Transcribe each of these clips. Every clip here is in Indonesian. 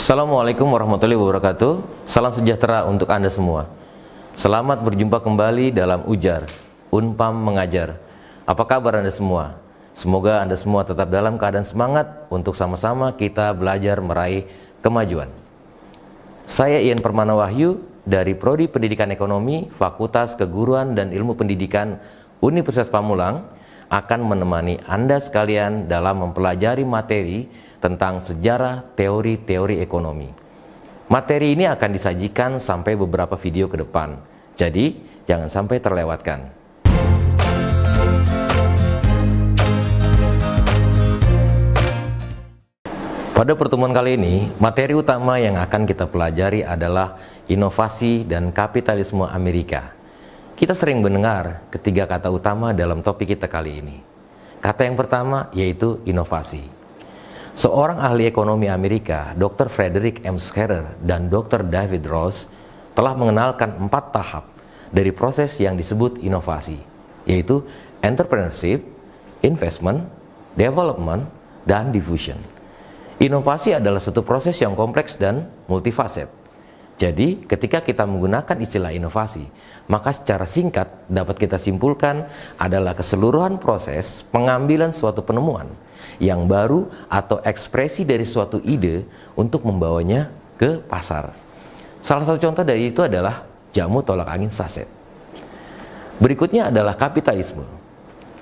Assalamualaikum warahmatullahi wabarakatuh. Salam sejahtera untuk Anda semua. Selamat berjumpa kembali dalam Ujar, Unpam Mengajar. Apa kabar Anda semua? Semoga Anda semua tetap dalam keadaan semangat untuk sama-sama kita belajar meraih kemajuan. Saya Ian Permana Wahyu dari Prodi Pendidikan Ekonomi, Fakultas Keguruan dan Ilmu Pendidikan Universitas Pamulang akan menemani Anda sekalian dalam mempelajari materi tentang sejarah teori-teori ekonomi. Materi ini akan disajikan sampai beberapa video ke depan, jadi jangan sampai terlewatkan. Pada pertemuan kali ini, materi utama yang akan kita pelajari adalah inovasi dan kapitalisme Amerika. Kita sering mendengar ketiga kata utama dalam topik kita kali ini. Kata yang pertama yaitu inovasi. Seorang ahli ekonomi Amerika, Dr. Frederick M. Schaerer dan Dr. David Ross telah mengenalkan 4 tahap dari proses yang disebut inovasi, yaitu entrepreneurship, investment, development, dan diffusion. Inovasi adalah suatu proses yang kompleks dan multifaset. Jadi, ketika kita menggunakan istilah inovasi, maka secara singkat dapat kita simpulkan adalah keseluruhan proses pengambilan suatu penemuan yang baru atau ekspresi dari suatu ide untuk membawanya ke pasar. Salah satu contoh dari itu adalah jamu tolak angin saset. Berikutnya adalah kapitalisme.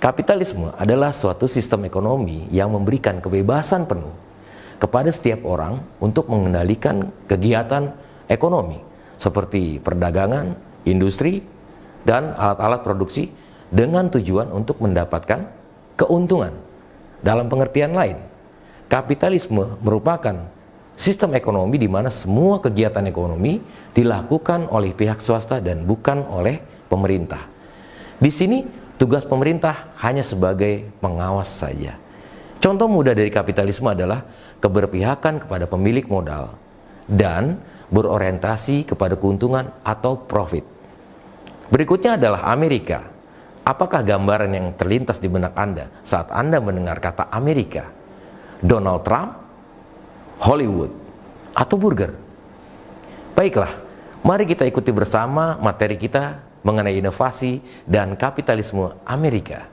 Kapitalisme adalah suatu sistem ekonomi yang memberikan kebebasan penuh kepada setiap orang untuk mengendalikan kegiatan ekonomi seperti perdagangan, industri, dan alat-alat produksi dengan tujuan untuk mendapatkan keuntungan. Dalam pengertian lain, kapitalisme merupakan sistem ekonomi di mana semua kegiatan ekonomi dilakukan oleh pihak swasta dan bukan oleh pemerintah. Di sini tugas pemerintah hanya sebagai pengawas saja. Contoh mudah dari kapitalisme adalah keberpihakan kepada pemilik modal dan berorientasi kepada keuntungan atau profit. Berikutnya adalah Amerika. Apakah gambaran yang terlintas di benak Anda saat Anda mendengar kata Amerika? Donald Trump, Hollywood, atau burger? Baiklah, mari kita ikuti bersama materi kita mengenai inovasi dan kapitalisme Amerika.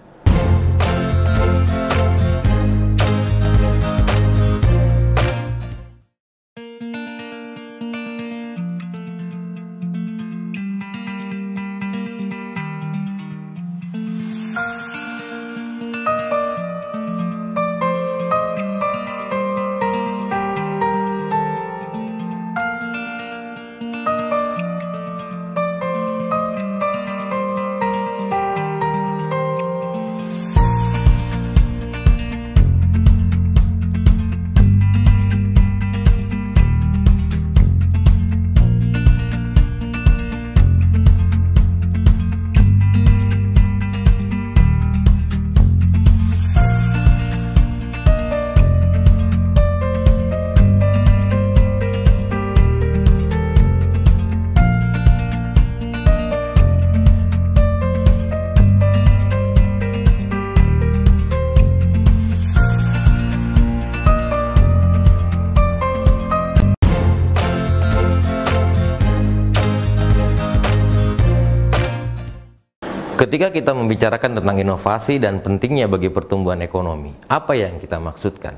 Ketika kita membicarakan tentang inovasi dan pentingnya bagi pertumbuhan ekonomi, apa yang kita maksudkan?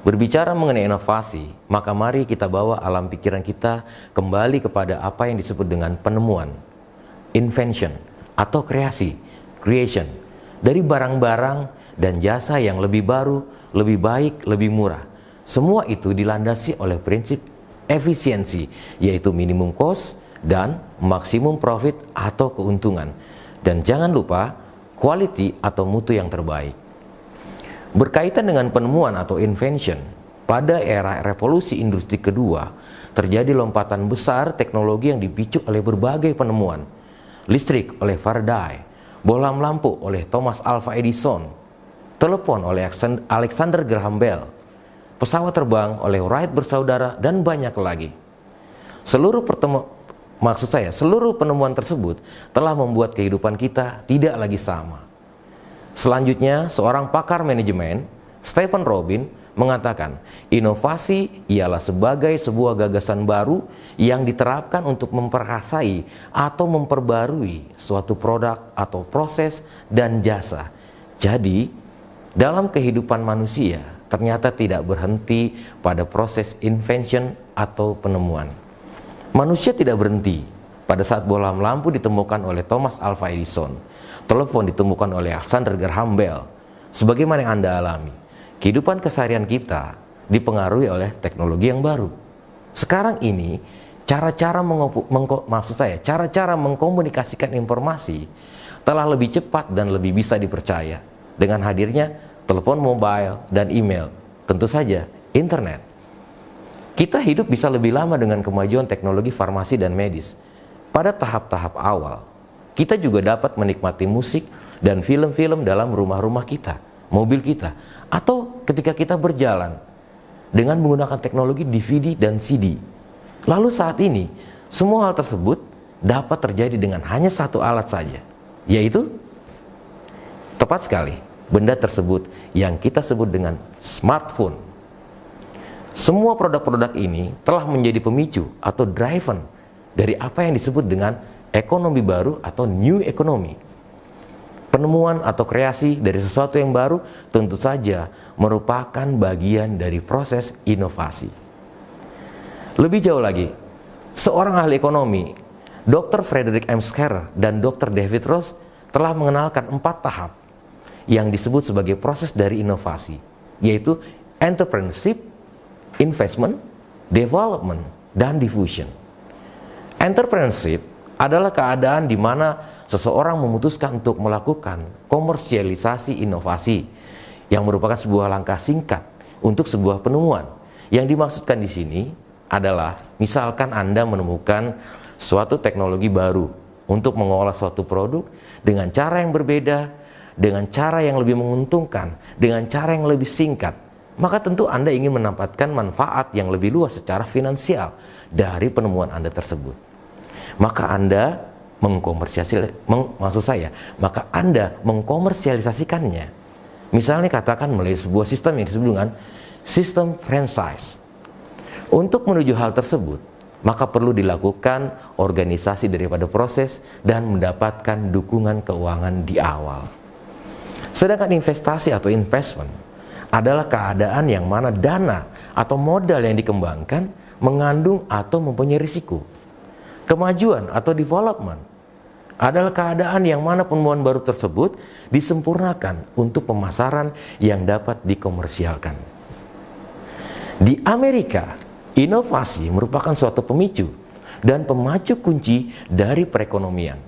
Berbicara mengenai inovasi, maka mari kita bawa alam pikiran kita kembali kepada apa yang disebut dengan penemuan, invention, atau kreasi, creation, dari barang-barang dan jasa yang lebih baru, lebih baik, lebih murah. Semua itu dilandasi oleh prinsip efisiensi, yaitu minimum cost dan maksimum profit atau keuntungan. Dan jangan lupa quality atau mutu yang terbaik. Berkaitan dengan penemuan atau invention, pada era revolusi industri kedua terjadi lompatan besar teknologi yang dipicu oleh berbagai penemuan. Listrik oleh Faraday, bohlam lampu oleh Thomas Alva Edison, telepon oleh Alexander Graham Bell, pesawat terbang oleh Wright bersaudara, dan banyak lagi. Seluruh penemuan tersebut telah membuat kehidupan kita tidak lagi sama. Selanjutnya, seorang pakar manajemen, Stephen Robin, mengatakan, inovasi ialah sebagai sebuah gagasan baru yang diterapkan untuk memperkasai atau memperbarui suatu produk atau proses dan jasa. Jadi, dalam kehidupan manusia ternyata tidak berhenti pada proses invention atau penemuan. Manusia tidak berhenti pada saat bohlam lampu ditemukan oleh Thomas Alva Edison, telepon ditemukan oleh Alexander Graham Bell. Sebagaimana yang Anda alami, kehidupan keseharian kita dipengaruhi oleh teknologi yang baru. Sekarang ini, cara-cara mengkomunikasikan informasi telah lebih cepat dan lebih bisa dipercaya dengan hadirnya telepon mobile dan email, tentu saja internet. Kita hidup bisa lebih lama dengan kemajuan teknologi farmasi dan medis. Pada tahap-tahap awal, kita juga dapat menikmati musik dan film-film dalam rumah-rumah kita, mobil kita, atau ketika kita berjalan dengan menggunakan teknologi DVD dan CD. Lalu saat ini, semua hal tersebut dapat terjadi dengan hanya satu alat saja, yaitu tepat sekali, benda tersebut yang kita sebut dengan smartphone. Semua produk-produk ini telah menjadi pemicu atau driven dari apa yang disebut dengan ekonomi baru atau new economy. Penemuan atau kreasi dari sesuatu yang baru tentu saja merupakan bagian dari proses inovasi. Lebih jauh lagi, seorang ahli ekonomi, Dr. Frederick M. Schaerer dan Dr. David Ross telah mengenalkan 4 tahap yang disebut sebagai proses dari inovasi, yaitu entrepreneurship, investment, development, dan diffusion. Entrepreneurship adalah keadaan di mana seseorang memutuskan untuk melakukan komersialisasi inovasi yang merupakan sebuah langkah singkat untuk sebuah penemuan. Yang dimaksudkan di sini adalah misalkan Anda menemukan suatu teknologi baru untuk mengolah suatu produk dengan cara yang berbeda, dengan cara yang lebih menguntungkan, dengan cara yang lebih singkat, maka tentu Anda ingin mendapatkan manfaat yang lebih luas secara finansial dari penemuan Anda tersebut. Maka Anda mengkomersialisasikannya. Misalnya katakan melalui sebuah sistem yang disebut dengan sistem franchise. Untuk menuju hal tersebut, maka perlu dilakukan organisasi daripada proses dan mendapatkan dukungan keuangan di awal. Sedangkan investasi atau investment adalah keadaan yang mana dana atau modal yang dikembangkan mengandung atau mempunyai risiko. Kemajuan atau development adalah keadaan yang mana penemuan baru tersebut disempurnakan untuk pemasaran yang dapat dikomersialkan. Di Amerika, inovasi merupakan suatu pemicu dan pemacu kunci dari perekonomian.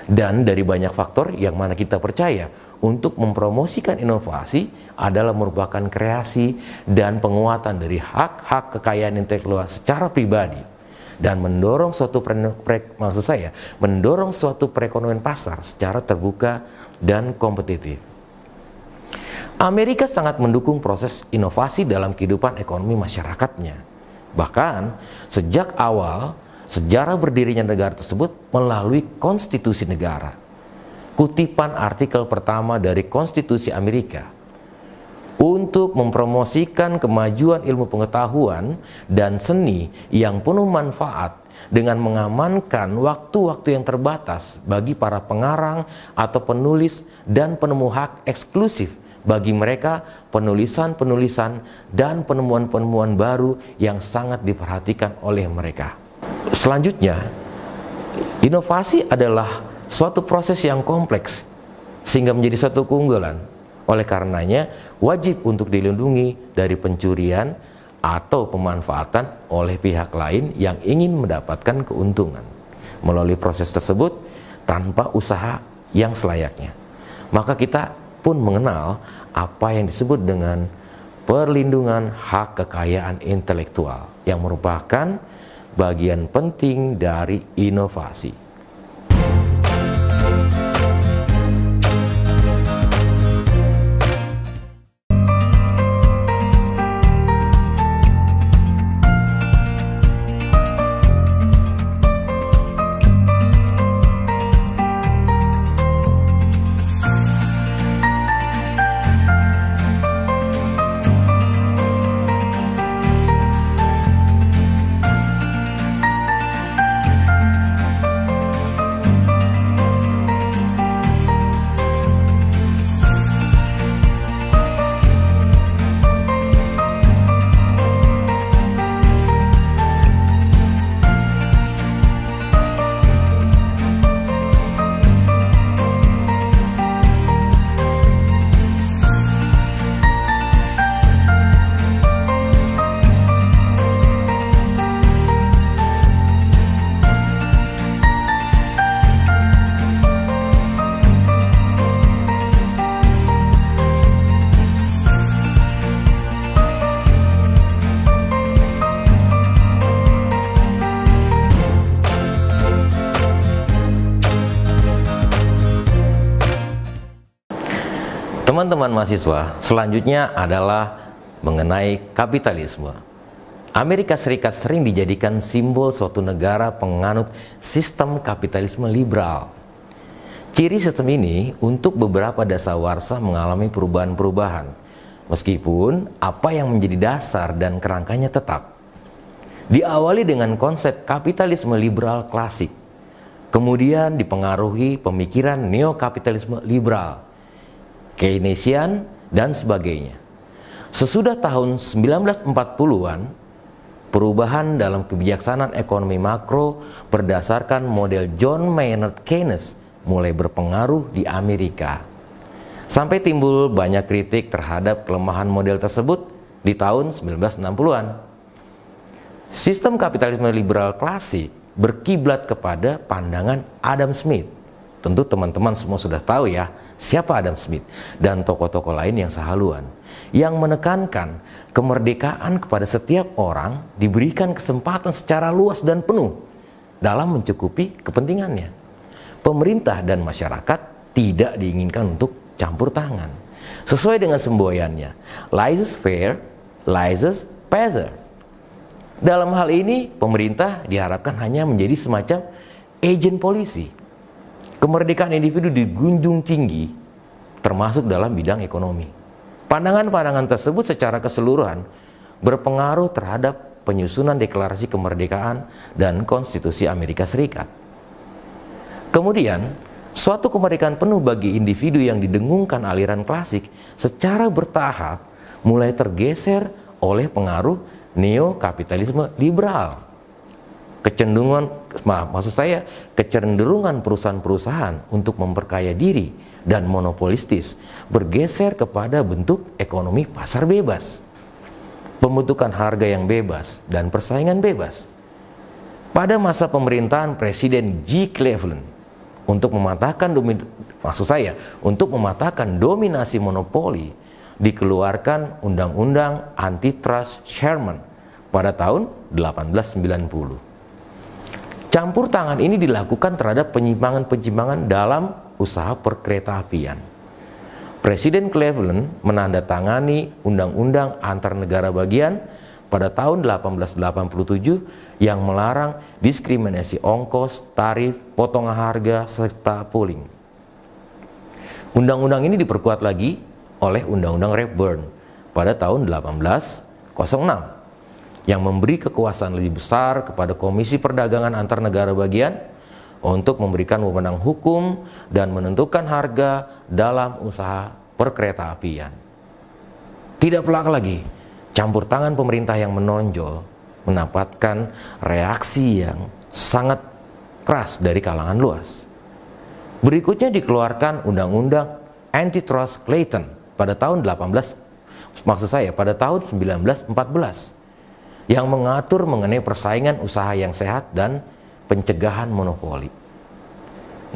Dan dari banyak faktor yang mana kita percaya untuk mempromosikan inovasi adalah merupakan kreasi dan penguatan dari hak-hak kekayaan intelektual secara pribadi dan mendorong suatu perekonomian pasar secara terbuka dan kompetitif. Amerika sangat mendukung proses inovasi dalam kehidupan ekonomi masyarakatnya. Bahkan sejak awal sejarah berdirinya negara tersebut melalui konstitusi negara. Kutipan artikel pertama dari Konstitusi Amerika untuk mempromosikan kemajuan ilmu pengetahuan dan seni yang penuh manfaat dengan mengamankan waktu-waktu yang terbatas bagi para pengarang atau penulis dan penemu hak eksklusif bagi mereka penulisan-penulisan dan penemuan-penemuan baru yang sangat diperhatikan oleh mereka. Selanjutnya, inovasi adalah suatu proses yang kompleks sehingga menjadi suatu keunggulan. Oleh karenanya, wajib untuk dilindungi dari pencurian atau pemanfaatan oleh pihak lain yang ingin mendapatkan keuntungan melalui proses tersebut tanpa usaha yang selayaknya. Maka kita pun mengenal apa yang disebut dengan perlindungan hak kekayaan intelektual yang merupakan bagian penting dari inovasi. Teman-teman mahasiswa, selanjutnya adalah mengenai kapitalisme. Amerika Serikat sering dijadikan simbol suatu negara penganut sistem kapitalisme liberal. Ciri sistem ini untuk beberapa dasawarsa mengalami perubahan-perubahan, meskipun apa yang menjadi dasar dan kerangkanya tetap. Diawali dengan konsep kapitalisme liberal klasik, kemudian dipengaruhi pemikiran neokapitalisme liberal, Keynesian, dan sebagainya. Sesudah tahun 1940-an, perubahan dalam kebijaksanaan ekonomi makro berdasarkan model John Maynard Keynes mulai berpengaruh di Amerika. Sampai timbul banyak kritik terhadap kelemahan model tersebut di tahun 1960-an. Sistem kapitalisme liberal klasik berkiblat kepada pandangan Adam Smith. Tentu teman-teman semua sudah tahu ya, siapa Adam Smith dan tokoh-tokoh lain yang sehaluan, yang menekankan kemerdekaan kepada setiap orang diberikan kesempatan secara luas dan penuh dalam mencukupi kepentingannya. Pemerintah dan masyarakat tidak diinginkan untuk campur tangan. Sesuai dengan semboyannya, laissez-faire, laissez-passer. Dalam hal ini, pemerintah diharapkan hanya menjadi semacam agen polisi. Kemerdekaan individu dijunjung tinggi, termasuk dalam bidang ekonomi. Pandangan-pandangan tersebut secara keseluruhan berpengaruh terhadap penyusunan deklarasi kemerdekaan dan konstitusi Amerika Serikat. Kemudian, suatu kemerdekaan penuh bagi individu yang didengungkan aliran klasik secara bertahap mulai tergeser oleh pengaruh neokapitalisme liberal. Kecenderungan perusahaan-perusahaan untuk memperkaya diri dan monopolistis bergeser kepada bentuk ekonomi pasar bebas, pembentukan harga yang bebas dan persaingan bebas. Pada masa pemerintahan Presiden G. Cleveland, untuk mematahkan dominasi monopoli, dikeluarkan Undang-Undang Antitrust Sherman pada tahun 1890. Campur tangan ini dilakukan terhadap penyimpangan-penyimpangan dalam usaha perkeretaapian. Presiden Cleveland menandatangani Undang-Undang Antar Negara Bagian pada tahun 1887 yang melarang diskriminasi ongkos, tarif, potongan harga, serta pooling. Undang-undang ini diperkuat lagi oleh Undang-Undang Rayburn pada tahun 1806 yang memberi kekuasaan lebih besar kepada Komisi Perdagangan Antar Negara Bagian untuk memberikan wewenang hukum dan menentukan harga dalam usaha perkeretaapian. Tidak pelak lagi, campur tangan pemerintah yang menonjol mendapatkan reaksi yang sangat keras dari kalangan luas. Berikutnya dikeluarkan Undang-Undang Antitrust Clayton pada tahun 1914 yang mengatur mengenai persaingan usaha yang sehat dan pencegahan monopoli.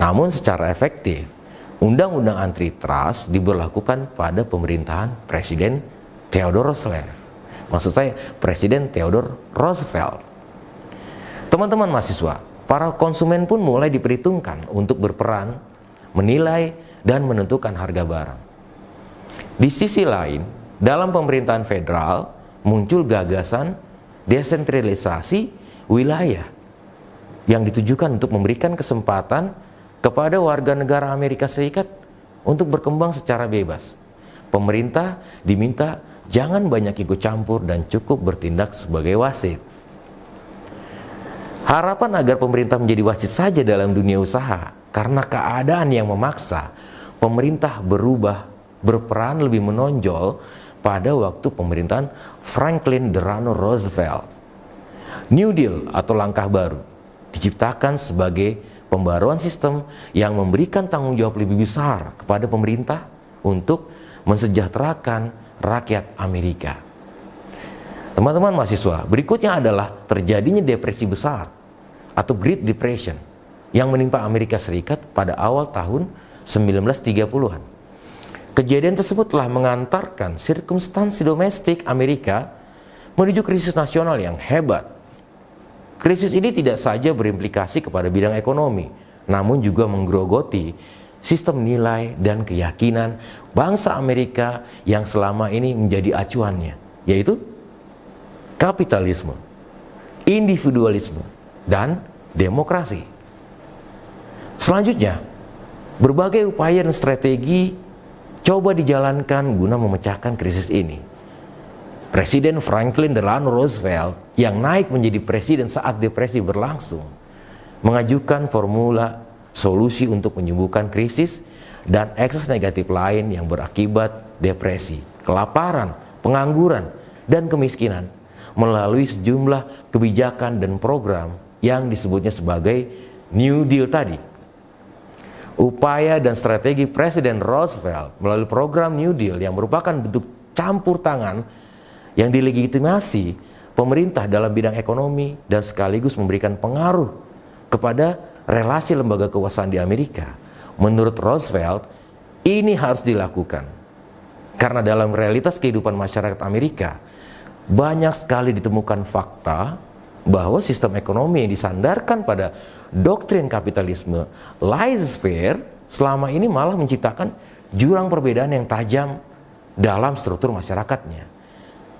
Namun secara efektif, Undang-Undang Antitrust diberlakukan pada pemerintahan Presiden Theodore Roosevelt. Teman-teman mahasiswa, para konsumen pun mulai diperhitungkan untuk berperan, menilai, dan menentukan harga barang. Di sisi lain, dalam pemerintahan federal muncul gagasan desentralisasi wilayah yang ditujukan untuk memberikan kesempatan kepada warga negara Amerika Serikat untuk berkembang secara bebas. Pemerintah diminta jangan banyak ikut campur dan cukup bertindak sebagai wasit. Harapan agar pemerintah menjadi wasit saja dalam dunia usaha karena keadaan yang memaksa, pemerintah berperan lebih menonjol pada waktu pemerintahan Franklin Delano Roosevelt. New Deal atau langkah baru diciptakan sebagai pembaruan sistem yang memberikan tanggung jawab lebih besar kepada pemerintah untuk mensejahterakan rakyat Amerika. Teman-teman mahasiswa, berikutnya adalah terjadinya depresi besar atau Great Depression yang menimpa Amerika Serikat pada awal tahun 1930-an. Kejadian tersebut telah mengantarkan sirkumstansi domestik Amerika menuju krisis nasional yang hebat. Krisis ini tidak saja berimplikasi kepada bidang ekonomi, namun juga menggerogoti sistem nilai dan keyakinan bangsa Amerika yang selama ini menjadi acuannya, yaitu kapitalisme, individualisme, dan demokrasi. Selanjutnya, berbagai upaya dan strategi coba dijalankan guna memecahkan krisis ini. Presiden Franklin Delano Roosevelt yang naik menjadi presiden saat depresi berlangsung mengajukan formula solusi untuk menyembuhkan krisis dan ekses negatif lain yang berakibat depresi, kelaparan, pengangguran, dan kemiskinan melalui sejumlah kebijakan dan program yang disebutnya sebagai New Deal tadi. Upaya dan strategi Presiden Roosevelt melalui program New Deal yang merupakan bentuk campur tangan yang dilegitimasi pemerintah dalam bidang ekonomi dan sekaligus memberikan pengaruh kepada relasi lembaga kekuasaan di Amerika. Menurut Roosevelt, ini harus dilakukan karena dalam realitas kehidupan masyarakat Amerika banyak sekali ditemukan fakta bahwa sistem ekonomi yang disandarkan pada doktrin kapitalisme laissez-faire selama ini malah menciptakan jurang perbedaan yang tajam dalam struktur masyarakatnya.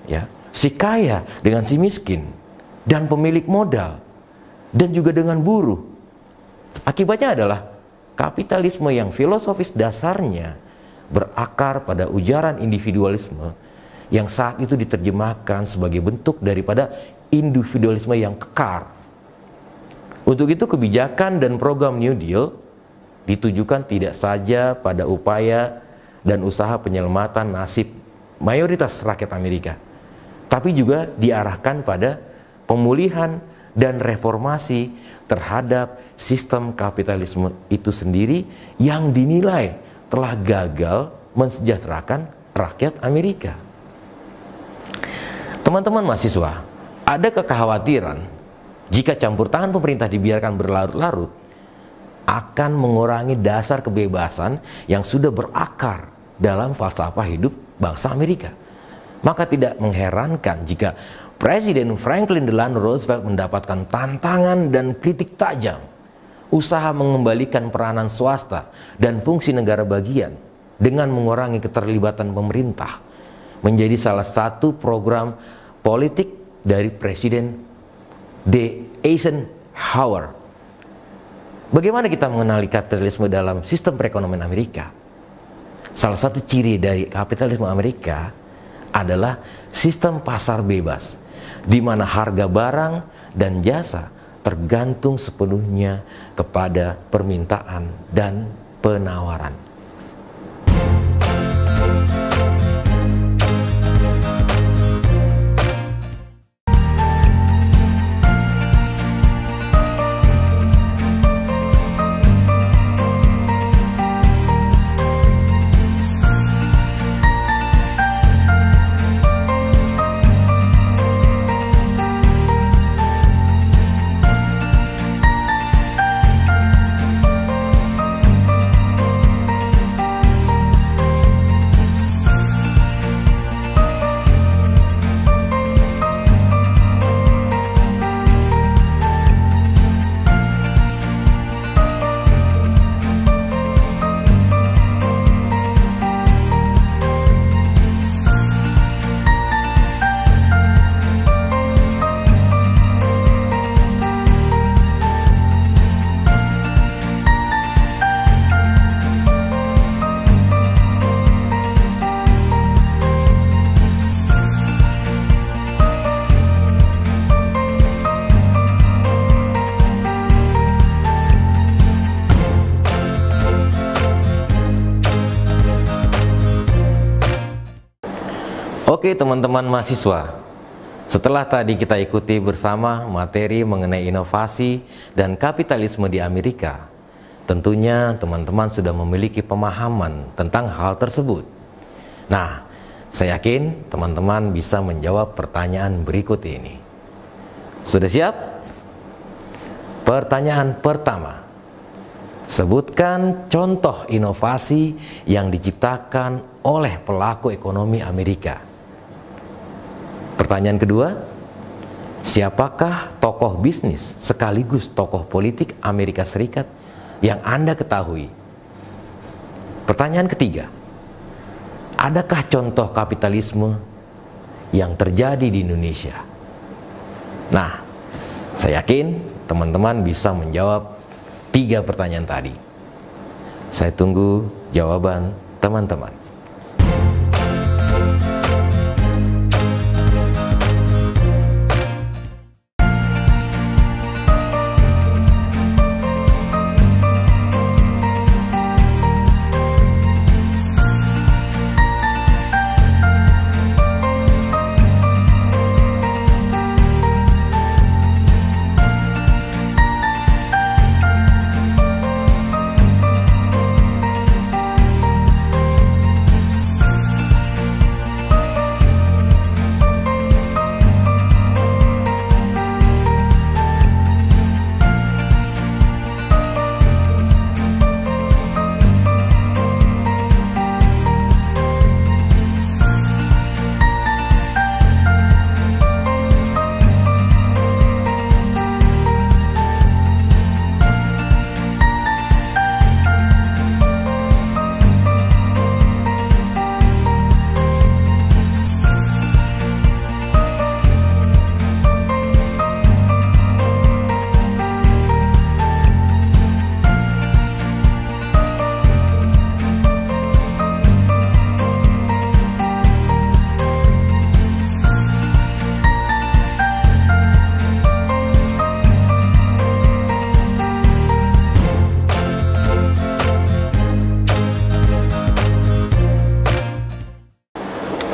Ya, si kaya dengan si miskin, dan pemilik modal, dan juga dengan buruh. Akibatnya adalah kapitalisme yang filosofis dasarnya berakar pada ujaran individualisme yang saat itu diterjemahkan sebagai bentuk daripada individualisme yang kekar. Untuk itu kebijakan dan program New Deal ditujukan tidak saja pada upaya dan usaha penyelamatan nasib mayoritas rakyat Amerika, tapi juga diarahkan pada pemulihan dan reformasi terhadap sistem kapitalisme itu sendiri yang dinilai telah gagal mensejahterakan rakyat Amerika. Teman-teman mahasiswa, ada kekhawatiran jika campur tangan pemerintah dibiarkan berlarut-larut akan mengurangi dasar kebebasan yang sudah berakar dalam falsafah hidup bangsa Amerika. Maka tidak mengherankan jika Presiden Franklin Delano Roosevelt mendapatkan tantangan dan kritik tajam usaha mengembalikan peranan swasta dan fungsi negara bagian dengan mengurangi keterlibatan pemerintah menjadi salah satu program politik dari Presiden Eisenhower. Bagaimana kita mengenali kapitalisme dalam sistem perekonomian Amerika? Salah satu ciri dari kapitalisme Amerika adalah sistem pasar bebas, di mana harga barang dan jasa tergantung sepenuhnya kepada permintaan dan penawaran. Oke teman-teman mahasiswa, setelah tadi kita ikuti bersama materi mengenai inovasi dan kapitalisme di Amerika, tentunya teman-teman sudah memiliki pemahaman tentang hal tersebut. Nah, saya yakin teman-teman bisa menjawab pertanyaan berikut ini. Sudah siap? Pertanyaan pertama, sebutkan contoh inovasi yang diciptakan oleh pelaku ekonomi Amerika. Pertanyaan kedua, siapakah tokoh bisnis sekaligus tokoh politik Amerika Serikat yang Anda ketahui Pertanyaan ketiga, adakah contoh kapitalisme yang terjadi di Indonesia? Nah, saya yakin teman-teman bisa menjawab 3 pertanyaan tadi. Saya tunggu jawaban teman-teman.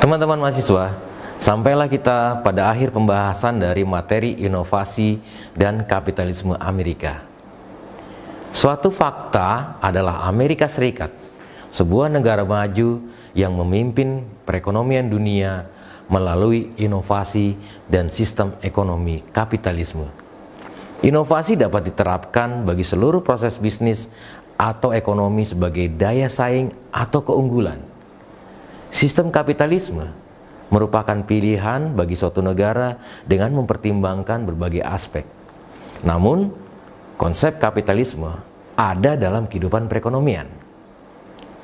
Teman-teman mahasiswa, sampailah kita pada akhir pembahasan dari materi inovasi dan kapitalisme Amerika. Suatu fakta adalah Amerika Serikat, sebuah negara maju yang memimpin perekonomian dunia melalui inovasi dan sistem ekonomi kapitalisme. Inovasi dapat diterapkan bagi seluruh proses bisnis atau ekonomi sebagai daya saing atau keunggulan. Sistem kapitalisme merupakan pilihan bagi suatu negara dengan mempertimbangkan berbagai aspek. Namun, konsep kapitalisme ada dalam kehidupan perekonomian.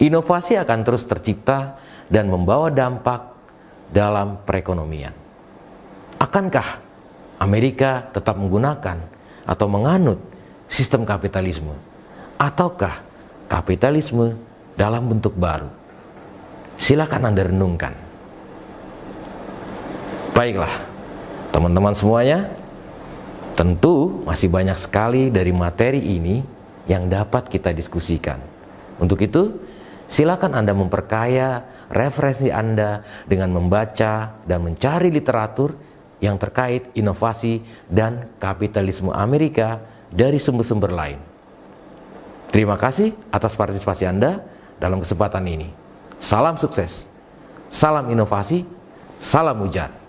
Inovasi akan terus tercipta dan membawa dampak dalam perekonomian. Akankah Amerika tetap menggunakan atau menganut sistem kapitalisme? Ataukah kapitalisme dalam bentuk baru? Silakan Anda renungkan. Baiklah, teman-teman semuanya, tentu masih banyak sekali dari materi ini yang dapat kita diskusikan. Untuk itu, silakan Anda memperkaya referensi Anda dengan membaca dan mencari literatur yang terkait inovasi dan kapitalisme Amerika dari sumber-sumber lain. Terima kasih atas partisipasi Anda dalam kesempatan ini. Salam sukses, salam inovasi, salam hujan.